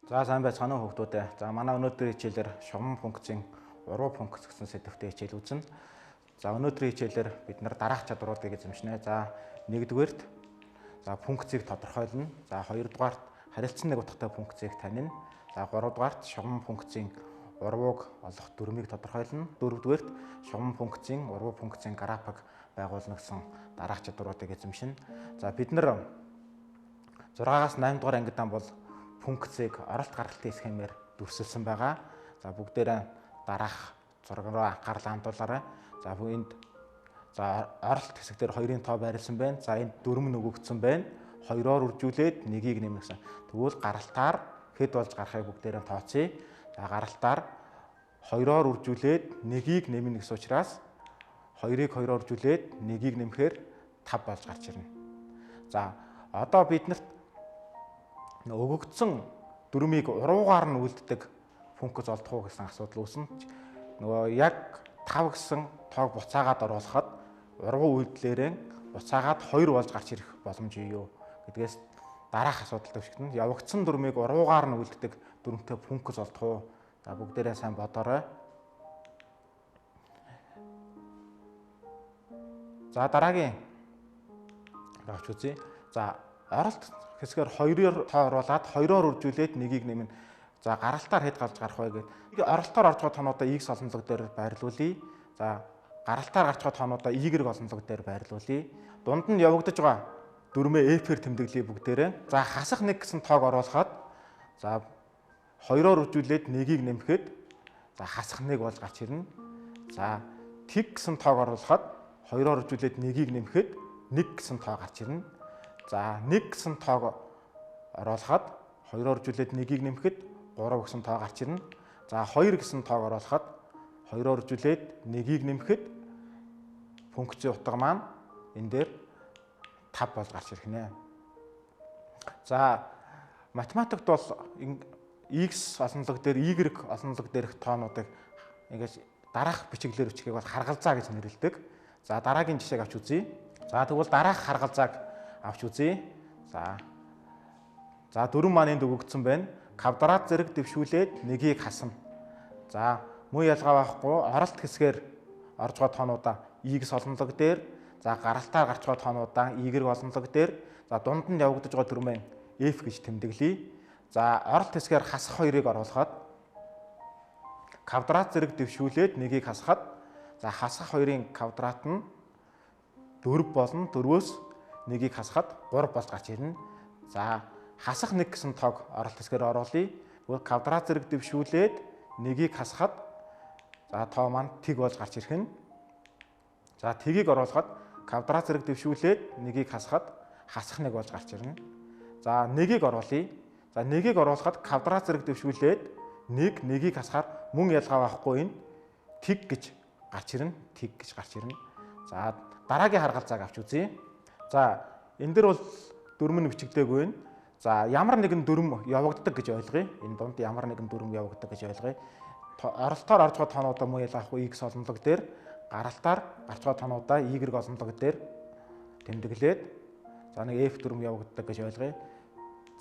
За сайн байцгаана уу хүүхдүүд. За манай өнөөдрийн хичээлээр шугам функцийн уруу функц гэсэн сэдвтэй хичээл үзнэ. За өнөөдрийн хичээлээр бид дараах чадваруудыг эзэмшнэ. За нэгдүгээрт функцийг тодорхойлно. За хоёрдугаарт харилцан нэг утгатай функцийг танина. За гуравдугаарт шугам функцийн урвууг олох дүрмийг тодорхойлно. Дөрөвдүгээрт шугам функцийн урвуу функцийн график байгуулна гэсэн дараах чадваруудыг эзэмшнэ. За бид 6-аас 8 дугаар ангидан бол функцийг оролт гаргалтын схемээр дүрсэлсэн байгаа. За бүгдээрээ дараах зураг руу анхаарлаа хандуулаарай. За энд оролт хэсэг дээр 2-ын тоо байрласан байна. За энд дөрөв нөгөөгдсөн байна. 2-оор үржүүлээд 1-ийг нэмнэ гэсэн. Тэгвэл гаралтаар хэд болж гарахыг бүгдээрээ тооцъё. За гаралтаар 2-оор үржүүлээд 1-ийг нэмнэ гэсэн учраас 2-ыг 2-оор үржүүлээд 1-ийг нэмэхээр 5 болж гарч ирнэ. За одоо биднэрт өгөгдсөн дүрмийг уруугаар нь үлддэг функц олдох уу гэсэн асуудал үүснэ. Нөгөө яг 5 гэсэн тоог буцаагаад оруулахад ургуу үйлдэлээрээ буцаагаад 2 болж гарч ирэх боломж юу гэдгээс дараах асуудал төвшгдөн. Явагдсан дүрмийг уруугаар нь үлддэг дүрмтэй функц олдох уу? За бүгдээрээ сайн бодоорой. За дараагийн авч үзье. За оролт хэсгээр 2-оор тоо оруулаад 2-оор үржүүлээд 1-ийг нэмнэ. За гаралтаар хэд гарч гарах вэ гэдэг. Оролтоор орж байгаа тоонуудаа x олонлог дээр байрлуулъя. За гаралтаар гарч байгаа тоонуудаа y олонлог дээр байрлуулъя. Дунд нь явагдаж байгаа дүрмээ f-ээр тэмдэглэе бүгдээрээ. За хасах 1 гэсэн тоог оруулахад за 2-оор үржүүлээд 1-ийг нэмэхэд за хасах 1 болж гарч ирнэ. За тэг гэсэн тоог оруулахад 2-оор үржүүлээд 1-ийг нэмэхэд 1 гэсэн тоо гарч ирнэ. За 1 гэсэн тоог оруулахад 2-оор үржүүлээд 1-ийг нэмэхэд 3 гэсэн тоо гарч ирнэ. За 2 гэсэн тоог оруулахад 2-оор үржүүлээд 1-ийг нэмэхэд функцийн утга маань энэ дээр 5 болж гарч ирэх нэ. За математикт бол x олонлог дээр y олонлог дээрх тоонуудыг ингэж дараах бичиглэлээр бичгийг бол харгалзаа гэж нэрлэдэг. За дараагийн жишээг авч үзье. За тэгвэл дараах харгалзааг авч үзье. За дөрвөн маань энд өгөгдсөн байна. Квадрат зэрэг дэвшүүлээд 1-ийг хасна. За муу ялгаа байхгүй оролт хэсгээр орж байгаа тоонуудаа x олонлог дээр, за гаралтаар гарч байгаа тоонуудаа y олонлог дээр, за дунд нь явагдаж байгаа дүрмээ f гэж тэмдэглэе. За оролт хэсгээр хасах 2-ыг оруулахад квадрат зэрэг дэвшүүлээд 1-ийг хасахад за хасах 2-ын квадрат нь 4 болно. 4-өөс 1-ийг хасахад 3 болж гарч ирнэ. За хасах 1 гэсэн тоог оролт хэсгээр оруулъя. Тэгвэл квадрат зэрэг дэвшүүлээд 1-ийг хасахад за тоо маань тэг болж гарч ирэх нь. За тэгийг оруулахад квадрат зэрэг дэвшүүлээд 1-ийг хасахад хасах 1 болж гарч ирнэ. За 1-ийг оруулъя. За 1-ийг оруулахад квадрат зэрэг дэвшүүлээд 1-1-ийг хасахаар мөн ялгаа байхгүй энэ тэг гэж гарч ирнэ. Тэг гэж гарч ирнэ. За дараагийн харгалзааг авч үзье. За энэ дэр бол дүрм нь бичигдээгүй байна. За ямар нэгэн дүрм явагддаг гэж ойлгоё. Энэ дунд ямар нэгэн дүрм явагддаг гэж ойлгоё. Оролтоор орж байгаа тоонуудаа муу ялгаахгүй x олонлог дээр, гаралтаар гарч байгаа тоонуудаа y олонлог дээр тэмдэглээд за нэг f дүрм явагддаг гэж ойлгоё.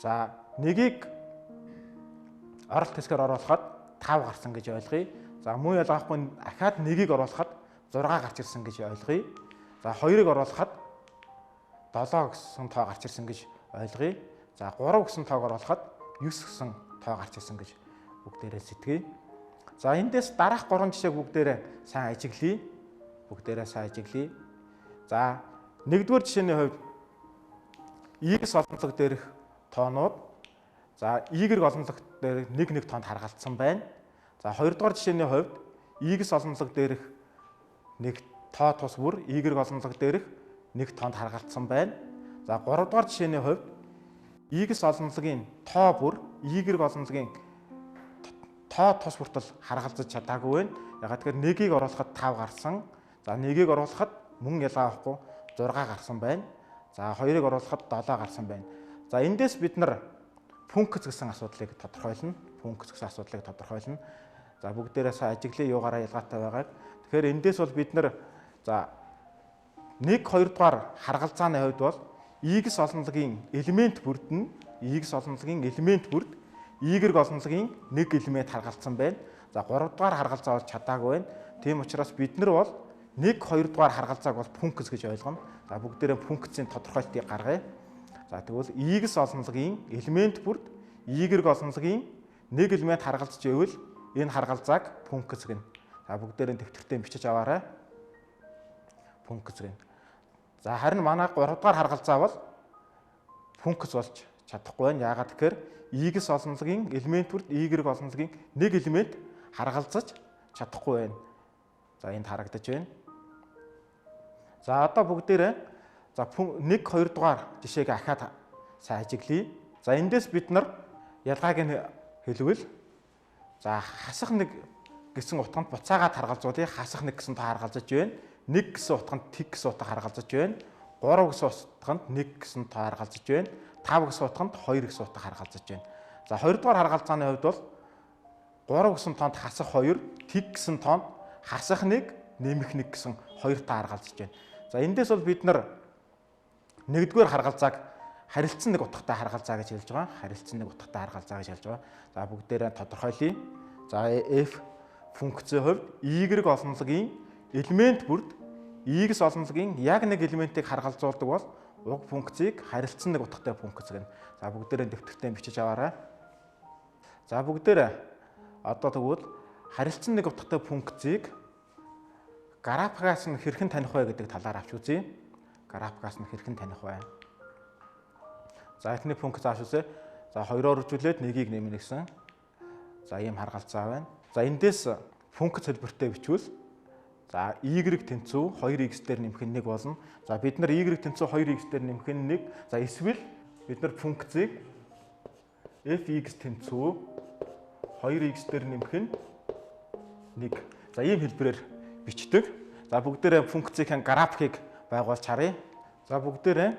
За 1-ийг оролт хэсгээр оруулахад 5 гарсан гэж ойлгоё. За муу ялгаахгүй ахаад 1-ийг оруулахад 6 гарч ирсэн гэж ойлгоё. За 2-ыг оруулахад 7 гэсэн тоо гарч ирсэн гэж ойлгоё. За 3 гэсэн тоог оруулахад 9 гэсэн тоо гарч ирсэн гэж бүгдээрээ сэтгэе. За эндээс дараах 3 жишээг бүгдээрээ сайн ажиглая. За нэгдүгээр жишээний хувьд x олонлог дээрх тоонууд за y олонлог дээр нэг тоонд харгалзсан байна. За хоёрдугаар жишээний хувьд x олонлог дээрх нэг тоо тус бүр y олонлог дээрх нэг тоонд харгалзсан байна. За 3 дугаар жишээний хувьд x олонлогийн тоо бүр y олонлогийн тоо тус бүртэл харгалзаж чадаагүй байна. Ягаад гэхээр 1-ийг оруулахад 5 гарсан. За 1-ийг оруулахад мөн ялгаа авахгүй 6 гарсан байна. За 2-ыг оруулахад 7 гарсан байна. За эндээс бид функц гэсэн асуудлыг тодорхойлно. За бүгдээрээ сайн ажиглая, юугаараа ялгаатай байгааг. Тэгэхээр эндээс бол бид за 1 2 дугаар харгалзааны хувьд бол x олонлогийн элемент бүрд нь x олонлогийн элемент бүрд Y олонлогийн нэг элемент харгалзсан байна. За 3 дугаар харгалзаа бол чадаагүй байна. Тийм учраас бид нар бол 1, 2 дугаар харгалзааг бол функц гэж ойлгоно. За бүгдээрээ функцийн тодорхойлтыг гаргая. За тэгвэл X олонлогийн элемент бүрд Y олонлогийн нэг элемент харгалзаж ивэл энэ харгалзааг функц гэнэ. За бүгдээрээ дэвтэртээ бичиж аваарай. Функц гэнэ. За харин манай 3 дугаар харгалзаа бол функц болж чадахгүй байна. Яагаад гэхээр X олонлогийн элемент бүрд Y олонлогийн нэг элемент харгалзаж чадахгүй байна. За энд харагдаж байна. За одоо бүгдээрээ за 1, 2 дугаар жишээг ахаад сайн ажиглая. За эндээс бид нар ялгааг нь хэлвэл за хасах нэг гэсэн утганд буцаагаад харгалзуулъя. Хасах нэг гэсэн тоо харгалзаж байна. 1 гэсэн утганд тэг гэсэн утга харгалзаж байна. 3 гэсэн утганд 1 гэсэн тоо харгалзаж байна. 5 гэсэн утганд 2 гэсэн утга харгалзаж байна. За 2 дугаар харгалзааны хувьд бол 3 гэсэн тоонд хасах 2, тэг гэсэн тоонд хасах 1, нэмэх 1 гэсэн 2 тоо харгалзаж байна. За эндээс бол бид нар нэгдүгээр харгалзааг харилцсан нэг утгатай харгалзаа гэж хэлж байгаа. Харилцсан нэг утгатай харгалзаа гэж хэлж байгаа. За бүгдээрээ тодорхойлъё. За f функцийн хувьд Y олонлогийн элемент бүрд X олонлогийн яг нэг элементийг харгалзуулдаг бол уг функцийг харилцсан нэг утгатай функц гэнэ. За бүгдээрээ дэвтэртээ бичиж аваарай. За бүгдээрээ одоо тэгвэл харилцсан нэг утгатай функцийг графикаас нь хэрхэн таних вэ гэдэг талаар авч үзье. Графикаас нь хэрхэн таних вэ? За эхний функц авч үзье. За 2-оор үржүүлээд 1-ийг нэмнэ гэсэн. За ийм харгалзаа байна. За эндээс функц хэлбэртэй бичвэл за y тэнцүү 2x дээр нэмэх нь 1 болно. За бид нар y тэнцүү 2x дээр нэмэх нь 1. За эсвэл бид нар функцийг fx тэнцүү 2x дээр нэмэх нь 1. За ийм хэлбэрээр бичдэг. За бүгдээрээ функцийн графикийг байгуулж харъя. За бүгдээрээ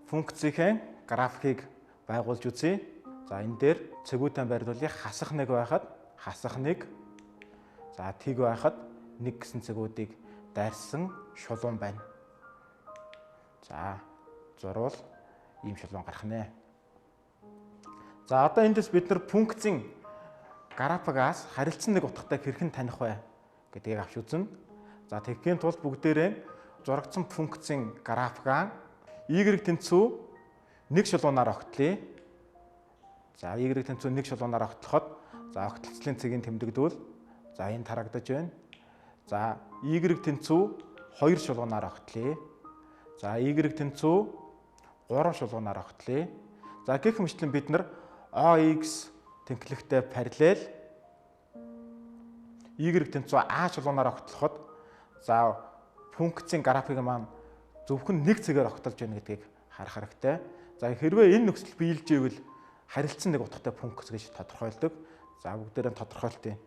функцийн графикийг байгуулж үзье. За энэ дээр цэгүүдэн байрлуулъя. Хасах 1 байхад хасах 1. За тэг байхад 1 гэсэн цэгүүдийг дайрсан шулуун байна. За зурвал ийм шулуун гарах нэ. За одоо эндээс бид нар функцийн графикаас харилцсан нэг утгатай хэрхэн таних вэ гэдгийг авч үзнэ. За тэгхийн тулд бүгдээрээ зурагдсан функцийн графикаа y тэнцүү 1 шулуунаар огтлъя. За y тэнцүү 1 шулуунаар огтлоход за огтлцлын цэгийг тэмдэгдвэл за энд харагдаж байна. За y тэнцүү 2 шулуунаар огтлъя. За y тэнцүү 3 шулуунаар огтлъя. За гэх мэтлэн бид нар OX тэнхлэгтэй параллел y тэнцүү a шулуунаар огтлоход за функцийн график маань зөвхөн нэг цэгээр огтолж байна гэдгийг харах хэрэгтэй. За хэрвээ энэ нөхцөл биелжээвэл харилцсан нэг утгатай функц гэж тодорхойлдог. За бүгдээрээ тодорхойлтыг.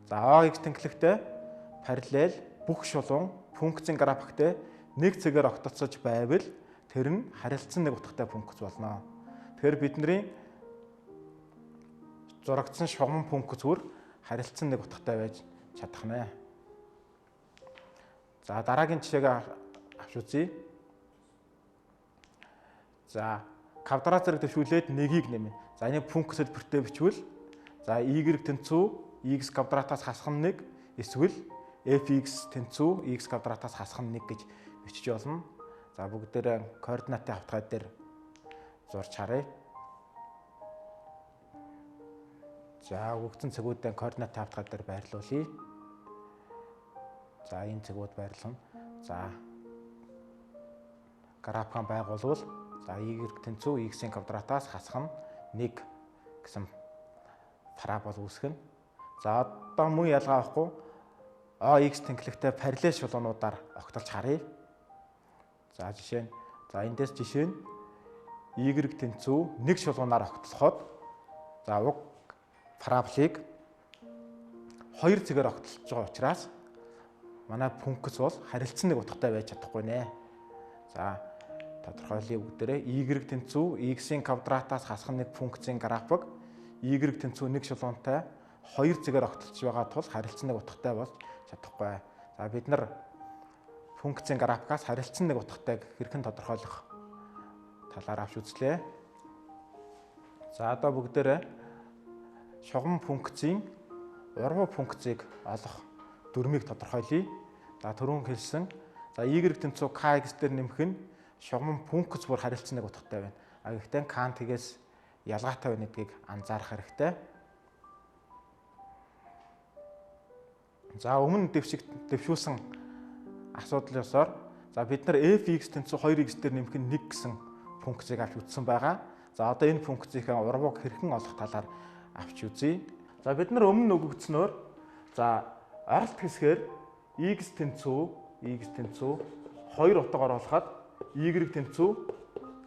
За OX тэнхлэгтэй параллел бүх шулуун функцийн графиктэй нэг цэгээр огтолцож байвал тэр нь харилцсан нэг утгатай функц болно. Тэгэхээр бидний зурагдсан шугам функц бүр харилцсан нэг утгатай байж чадах нэ. За дараагийн жишээг авч үзье. За квадрат зэрэг дэвшүүлээд 1-ийг нэмнэ. За энэ функц хэлбэртэй бичвэл за y тэнцүү x квадратаас хасах нь 1 эсвэл fx тэнцүү x квадратаас хасах нь 1 гэж бичиж болно. За бүгдээрээ координатын хавтгай дээр зурж харъя. За өгөгдсөн цэгүүдээ координатын хавтгай дээр байрлуулъя. За энэ цэгүүд байрлана. За графикаа байгуулвал за y тэнцүү x-ийн квадратаас хасах нь 1 гэсэн парабол үүсгэнэ. За одоо мөн ялгаа авахгүй OX тэнхлэгтэй параллел шулуунуудаар огтолж харъя. За жишээ нь за эндээс жишээ нь y тэнцүү 1 шулуунаар огтлоход за уг параболыг 2 цэгээр огтлож байгаа учраас манай функц бол харилцсан нэг утгатай байж чадахгүй нэ. За тодорхойлъё бүгдээрээ y тэнцүү x-ийн квадратаас хасах нэг функцийн график y тэнцүү 1 шулуунтай 2 цэгээр огтлож байгаа тул харилцсан нэг утгатай болж чадахгүй. За бид нар функцийн графикаас харилцсан нэг утгатайг хэрхэн тодорхойлох талаар авч үзлээ. За одоо бүгдээрээ шугам функцийн урвуу функцийг олох дүрмийг тодорхойлъё. За түрүүн хэлсэн. За y тэнцүү kx дээр нэмэх нь шугам функц бүр харилцсныг утгатай байна. Гэхдээ Кант тэгээс ялгаатай байна гэдгийг анзаарах хэрэгтэй. За өмнө дэвшүүлсэн асуудал ёсоор за бид нар f(x) тэнцүү 2x дээр нэмэх нь 1 гэсэн функцийг авч үзсэн байгаа. За одоо энэ функцийнхээ урвууг хэрхэн олох талаар авч үзье. За бид нар өмнө өгөгдснөөр за аралт хэсгээр x тэнцүү 2 утга оруулахад y тэнцүү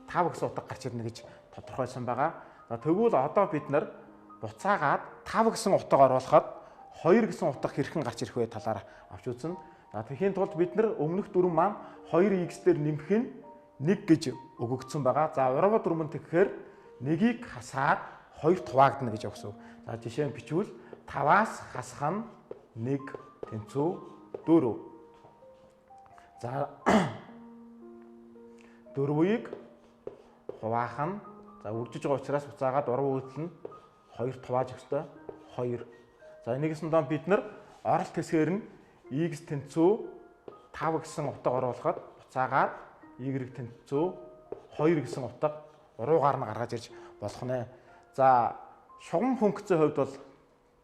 5 гэсэн утга гарч ирнэ гэж тодорхойлсон байгаа. За тэгвэл одоо бид нар буцаагаад 5 гэсэн утга оруулахад 2 гэсэн утга хэрхэн гарч ирэх вэ талаар авч үзнэ. За тэгэхээр тулд бид нар өмнөх дүрм маань 2x дээр нэмэх нь 1 гэж өгөгдсөн байгаа. За урвуу дүрм нь тэгэхээр 1-ийг хасаад 2 хуваагдана гэж өгсөн. За жишээ нь бичвэл 5-аас хасах нь 1 тэнцүү 4. За 4-ийг хуваах нь за үржиж байгаа учраас буцаагаад урвуу үйлдэл нь 2 хувааж өгсөй 2. За нэгсэндээ бид нар оролт хэсгээр нь x тэнцүү 5 гэсэн утга оруулахад буцаагаад y тэнцүү 2 гэсэн утга уруугаар нь гаргаж ирж болох нэ. За шугам функцийн хувьд бол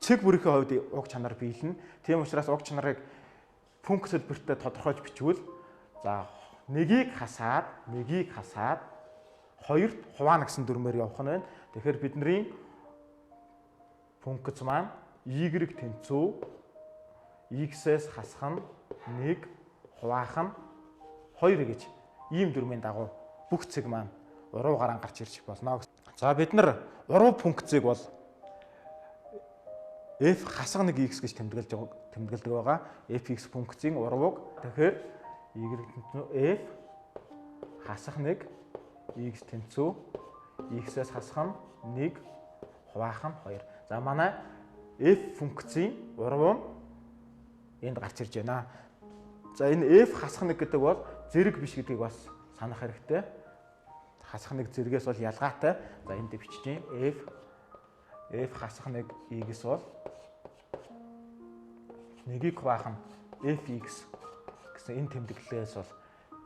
цэг бүрийнхээ хувьд уг чанар биелнэ. Тийм учраас уг чанарыг функц хэлбэртэй тодорхойлж бичвэл за 1-ийг хасаад 2-т хуваана гэсэн дүрмээр явах нь байна. Тэгэхээр бидний функц маань y тэнцүү x-ээс хасах нь 1 хуваах нь 2 гэж ийм дүрмийн дагуу бүх цэг маань уруугаар гарч ирж болно. За бид нар урвуу функцийг бол f хасах 1 x гэж тэмдэглэдэг байгаа. fx функцийн урвууг тэгэхээр y тэнцүү f хасах 1 x тэнцүү x-ээс хасах нь 1 хуваах нь 2. За манай f функцийн урвуу энд гарч ирж байна. За энэ f хасах 1 гэдэг бол зэрэг биш гэдгийг бас санах хэрэгтэй. Хасах 1 зэрэгээс бол ялгаатай. За энд бичиж чинь f хасах 1 x бол 1-ийг хуваах нь fx гэсэн энэ тэмдэглэлээс бол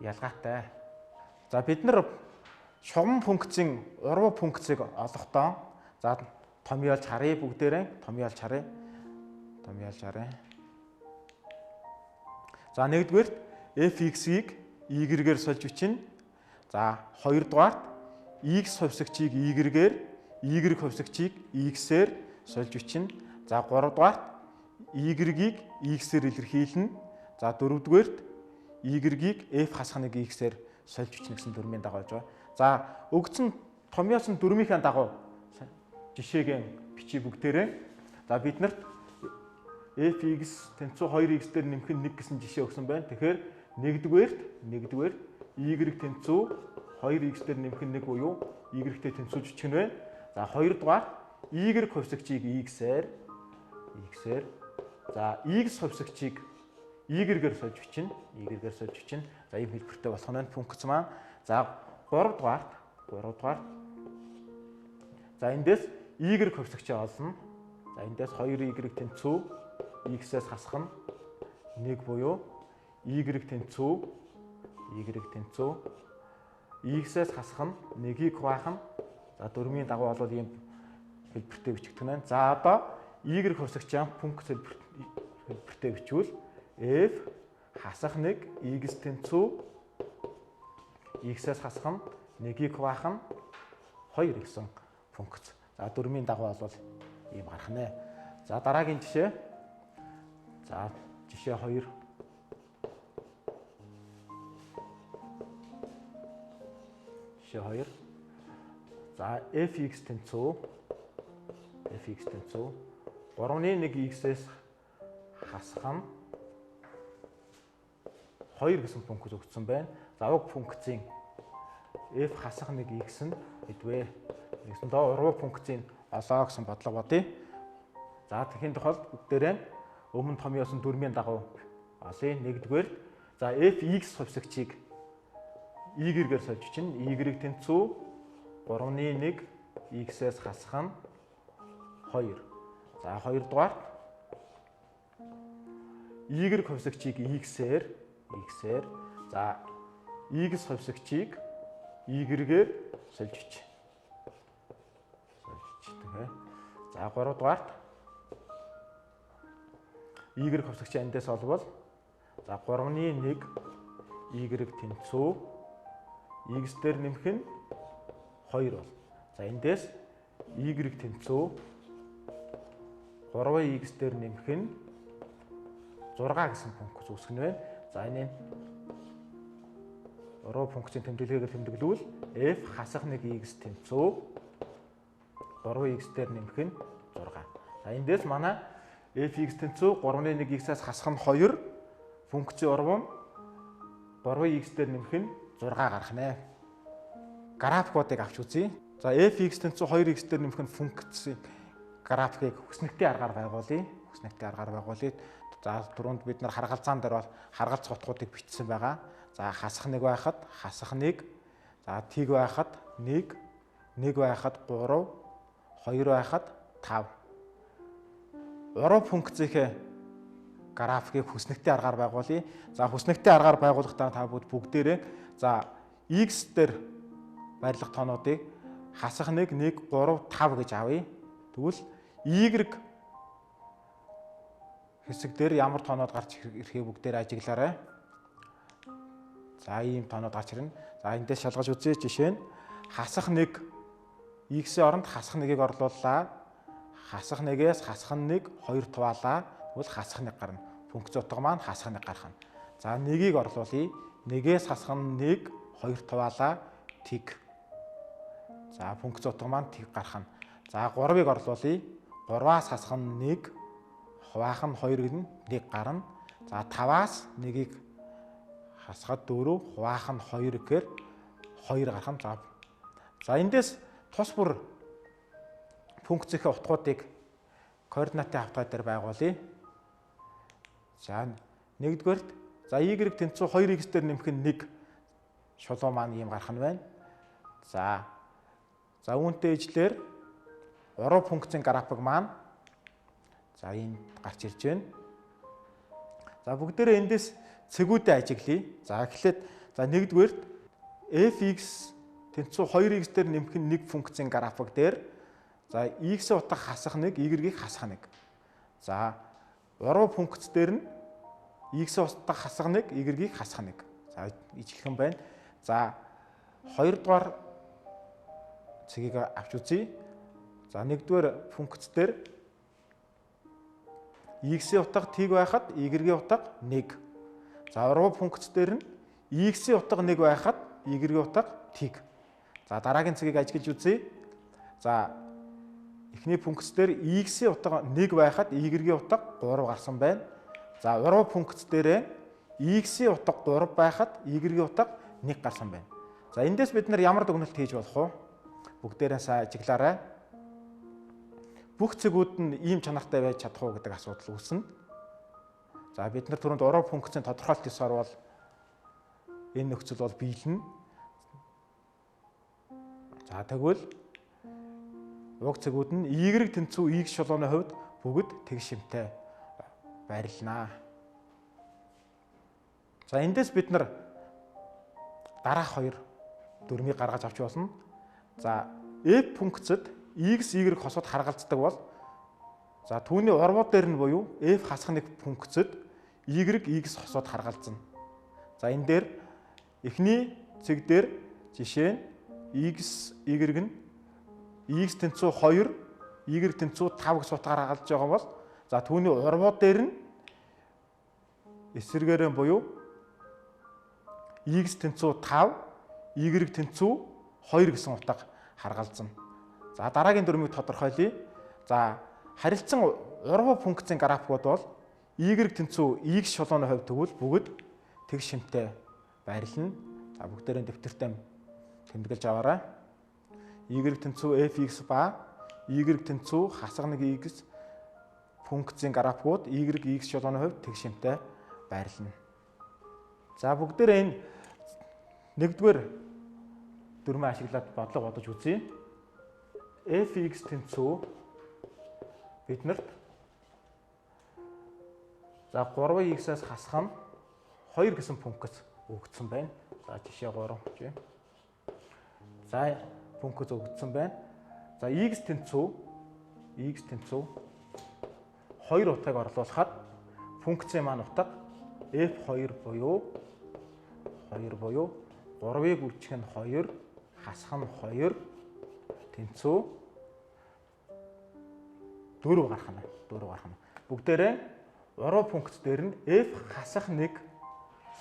ялгаатай. За бид нар шугам функцийн урвуу функцийг олохдоо за томьёолж харъя бүгдээрээ томьёолж харъя. За нэгдүгээрт fx-ийг y-гээр сольж бичнэ. За хоёрдугаарт x хувьсагчийг y-гээр, y хувьсагчийг x-ээр сольж бичнэ. За гуравдугаарт y-ийг x-ээр илэрхийлнэ. За дөрөвдүгээрт y-ийг f хасах 1 x-ээр сольж бичнэ гэсэн дүрмийн дагуу байж байгаа. За өгдсөн томьёолсон дүрмийнхээ дагуу жишээг бичиж бүгдээрээ. За биднэрт fx тэнцүү 2x дээр нэмэх нь 1 гэсэн жишээ өгсөн байна. Тэгэхээр нэгдүгээрт y тэнцүү 2x дээр нэмэх нь 1 буюу y-тэй тэнцүү жижиг нь байна. За хоёрдугаар y хувьсагчийг x-ээр за x хувьсагчийг y-гээр сольж бичнэ. За ийм хэлбэртэй болох нь функц маань. За гуравдугаарт за эндээс y хувьсагчаа олно. За эндээс 2y тэнцүү x-ээс хасах нь 1 буюу y тэнцүү x-ээс хасах нь 1-ийг хуваах нь за дөрмийн дагуу бол ийм хэлбэртэй бичигдэх нь. За одоо y хувьсагчаа функц хэлбэртэй бичвэл f хасах 1 x тэнцүү x-ээс хасах нь 1-ийг хуваах нь 2 гэсэн функц. За дөрмийн дагуу бол ийм гарах нэ. За дараагийн жишээ. За жишээ 2. За fx тэнцүү 3-1 x-ээс хасах нь 2 гэсэн функц өгсөн байна. За уг функцийн f хасах 1 x нь хэдвэ? Нэгсэндээ урвуу функцийн олоо гэсэн бодлого бодъё. За тэгэхээр тохиолдолд бүгдээрээ өмнө томьёолсон дүрмийн дагуу олъё. Нэгдүгээр за fx хувьсагчийг y-гээр сольж чинь y тэнцүү 3-1 x-ээс хасах нь 2. За хоёрдугаар y хувьсагчийг x-ээр за x хувьсагчийг y-гээр сольж бичиж. Тэгээ. За 3 дугаарт y хувьсагчийн эндээс олбол за 3-ны 1 y тэнцүү x дээр нэмэх нь 2 бол. За эндээс y тэнцүү 3x дээр нэмэх нь 6 гэсэн функц үүсгэн байна. За энэ 3 функцийн тэмдэглэгээр тэмдэглэвэл f хасах 1x тэнцүү 3x дээр нэмэх нь 6. За эндээс манай fx тэнцүү 3-ны 1x-аас хасах нь 2 функцийн урвам 3x дээр нэмэх нь 6 гарах нэ. Графикуудыг авч үзье. За fx тэнцүү 2x дээр нэмэх нь функцийн графикыг хүснэгтийн аргаар байгуулъя. За түрүүнд бид нар харгалзаан дээр бол харгалзах утгуудыг бичсэн байгаа. За хасах 1 байхад хасах 1. За тиг байхад 1, 1 байхад 3, 2 байхад 5. Урав функцийн графикыг хүснэгтийн аргаар байгуулъя. За хүснэгтийн аргаар байгуулахдаа та бүгдээрээ за x дээр байрлах тоонуудыг хасах 1, 1, 3, 5 гэж авъя. Тэгвэл y хэсэг дээр ямар тоонууд гарч ирэхээ бүгдээр ажиглаарай. За ийм тоонууд гарч ирнэ. За эндээс шалгаж үзье. Жишээ нь хасах 1 x-ийн оронд хасах 1-ийг орлууллаа. Хасах 1-ээс хасах 1 2 туваалаа. Тэгвэл хасах 1 гарна. Функц утга маань хасах 1 гарах нь. За 1-ийг орлуулъя. 1-ээс хасах 1 2 туваалаа. Тиг. За функц утга маань тиг гарах нь. За 3-ыг орлуулъя. 3-аас хасах 1 хуваах нь 2 гэн 1 гарна. За 5-аас 1-ийг хасахад 4 хуваах нь 2 гэхээр 2 гарах нь. За эндээс тус бүр функцийн утгуудыг координатын хавтгай дээр байгуулъя. За нэгдүгээрт за y тэнцүү 2x дээр нэмэх нь 1 шулуу маань ийм гарах нь байна. За үүнтэй ижлэр урав функцийн график маань за ийм гарч ирж байна. За бүгдээрээ эндээс цэгүүдээ ажиглая. За эхлээд за нэгдүгээрт fx тэнцүү 2x дээр нэмэх нь 1 функцийн график дээр за x-ийн утга хасах 1, y-ийг хасах 1. За урав функц дээр нь x-ийн утга хасах 1, y-ийг хасах 1. За ижлэх юм байна. За хоёрдугаар цэгийг авч үзье. За нэгдүгээр функц дээр x-ийн утга тиг байхад y-ийн утга 1. За урав функц дээр нь x-ийн утга 1 байхад y-ийн утга тиг. За дараагийн цэгийг ажиглаж үзье. За эхний функц дээр x-ийн утга 1 байхад y-ийн утга 3 гарсан байна. За урав функц дээр x-ийн утга 3 байхад y-ийн утга 1 гарсан байна. За эндээс бид нар ямар дүгнэлт хийж болох вэ? Бүгдээрээ сайн ажиглаарай. Бүх цэгүүд нь ийм чанартай байж чадах уу гэдэг асуудал үүснэ. За бид нар түрүүнд урав функцийн тодорхойлт ёсоор бол энэ нөхцөл бол биелнэ. За тэгвэл уг цэгүүд нь y тэнцүү x шулууны хувьд бүгд тэгш шимтэй байрлана. За эндээс бид нар дараах хоёр дүрмийг гаргаж авч болно. За f функцэд x, y хосууд харгалздаг бол за түүний урвууд дээр нь буюу f хасах 1 функцэд y, x хосууд харгалзана. За энэ дээр эхний цэг дээр жишээ нь x, y нь x тэнцүү 2, y тэнцүү 5 гэсэн утгаар харгалж байгаа бол за түүний урвууд дээр нь эсвэргээрээ буюу x тэнцүү 5, y тэнцүү 2 гэсэн утга харгалзана. За дараагийн дүрмийг тодорхойлъя. За харилцан урвуу функцийн графикууд бол y тэнцүү x шулууны хувьд тэгвэл бүгд тэгш шимтэй байрлана. За бүгдээрээ дэвтэртээ тэмдэглэж аваарай. Y тэнцүү fx ба y тэнцүү хасах 1 x функцийн графикууд y x шулууны хувьд тэгш шимтэй байрлана. За бүгдээрээ энэ нэгдүгээр дүрмээ ашиглаад бодлого бодож үзье. f(x) тэнцүү биднэрт за 3x-аас хасах нь 2 гэсэн функц өгөгдсөн байна. За жишээ 3 гэж. За функц өгөгдсөн байна. За x тэнцүү 2 утгыг орлуулахад функцийн маань утга f2 буюу 3-ыг үлчгэх нь 2, хасах нь 2 тэнцүү 4 гарах нь. Бүгдээрээ уруу функц дээр нь f хасах 1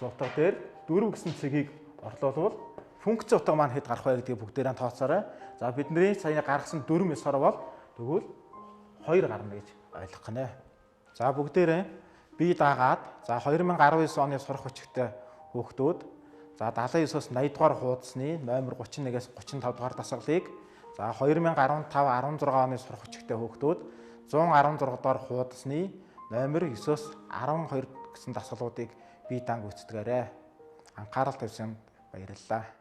утга дээр 4 гэсэн цэгийг орлуулвал функц утга маань хэд гарах вэ гэдгийг бүгдээрээ тооцоорой. За бидний саяны гаргасан 4 ёсоор бол тэгвэл 2 гарна гэж ойлгох гинэ. За бүгдээрээ бие даагаад за 2019 оны сурах хүчтэй хүүхдүүд за 79-оос 80 дугаар хуудасны номер 31-ээс 35 дугаар дасгалыг за 2015-16 оны сурах хүчтэй хүүхдүүд 116 дугаар хуудасны номер 9-оос 12 гэсэн дасгалуудыг бие даан гүйцэтгээрэй. Анхаарал тавьсанд баярлалаа.